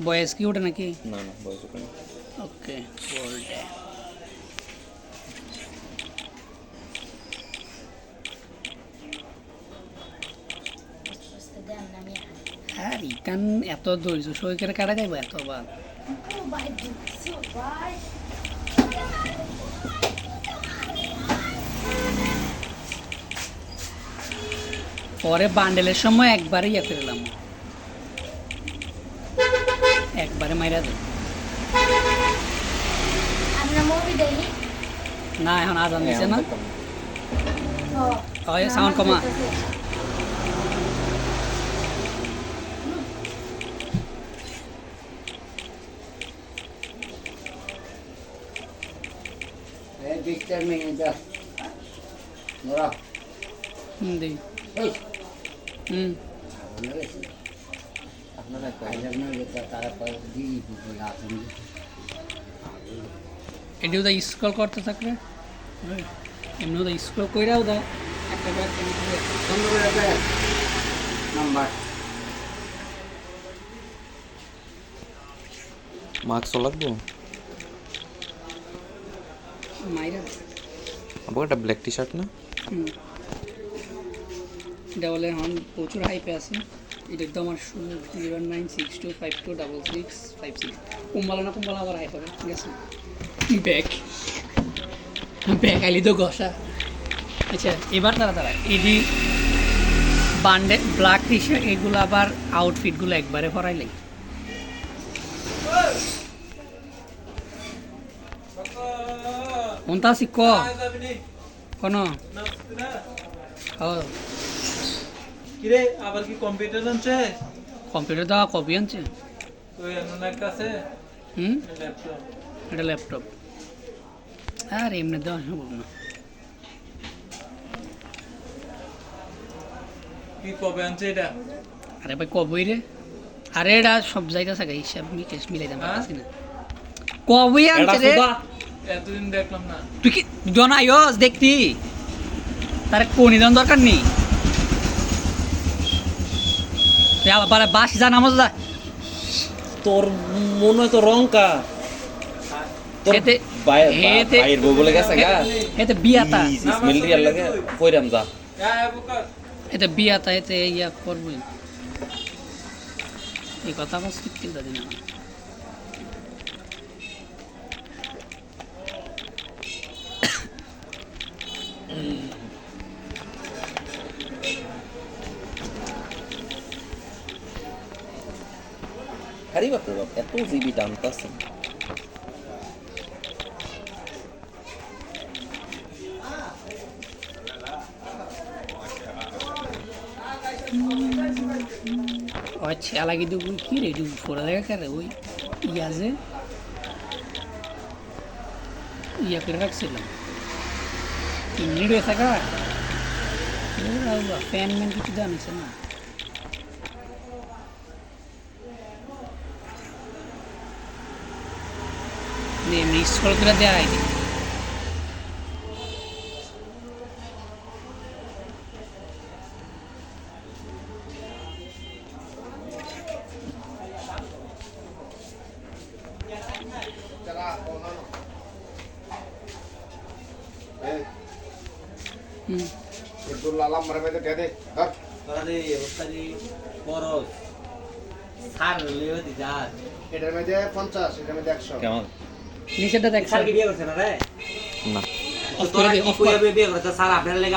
বয়েস কি ওটা নাকি? না না বয়স ওঠে না। ওকে গোল্ড। হ্যাঁ রিটার্ন এত ধৈর্য সই করে কাটা যাইব এতবার। পরে বান্ডেলের সময় একবারে ইয়ে করলাম, একবারে মাইরা দেব না। এখন আজান দিছে না, সাউন্ড কমা। দেই আপনারা এটিও দা স্ক্রল করতে থাকলে এমনিও দা স্ক্রল কইরাও দা একটা নাম্বার মাস্কও লাগবো। মাইরা আবার একটা ব্ল্যাক টি শার্ট না? এটা বলে এখন প্রচুর হাইপে আছে। এটা তো আমার 0962526656 কুম্বালা না কুম্বালা আবার হাইপ হবে, ঠিক আছে। ব্যাগ ব্যাগ আইলি তো ঘষা। আচ্ছা এবার তারা এডি বান্ডে ব্ল্যাক টি শার্ট এগুলো আবার আউটফিটগুলো একবারে ভরাই লাগে। কোনটা শিখ কোন কিরে আবার কি কম্পিউটার আনছে? কম্পিউটার দেওয়া কপি আনছে। তো এমন একটা আছে ল্যাপটপ। এটা ল্যাপটপ আর এমনি দেওয়া সম্ভব না। কি কবে আনছে এটা? আরে ভাই কবই রে, আরে এটা সব জায়গা থাকে হিসাব কেস মিলাই দাম পাচ্ছি না। কবই আনছে রে, এতদিন দেখলাম না। তুই কি জনাইস দেখতি তার কোন দাম দরকার নেই। আবার বাসি যা নামাজ যা তোর মনে হয় তো রংকা তোর হেতে বাইর বউ বলে গেছে গা হেতে বিয়াতা স্মেল রিয়াল লাগে কইরাম যা এতে বিয়াতা এতে ইয়া করবই এই কথা বস ঠিক দাদি না। আরে বাপ রে বাপ এত জিবি টানতাছে। আচ্ছা লাগি তো কি রে একটু ফোড়া দেখা করে ওই ইয়া যে ইয়া করে রাখছিলাম 3 মিনিট হয়ে থাকা ফ্যান ম্যান কিছু জানিস না। এমনি স্ক্রল করে দেওয়া হয়নি। লালাম মারে মেতে দে ধর আরে ওস্তাদি বরস সার লেও দি যা। এটার মধ্যে 50 এটার মধ্যে 100 কেমন নিচেটা দেখ সার কি বিয়ে করছ না রে? না অফ করে দে, অফ করে। বিয়ে করছ স্যার আপনার লাগা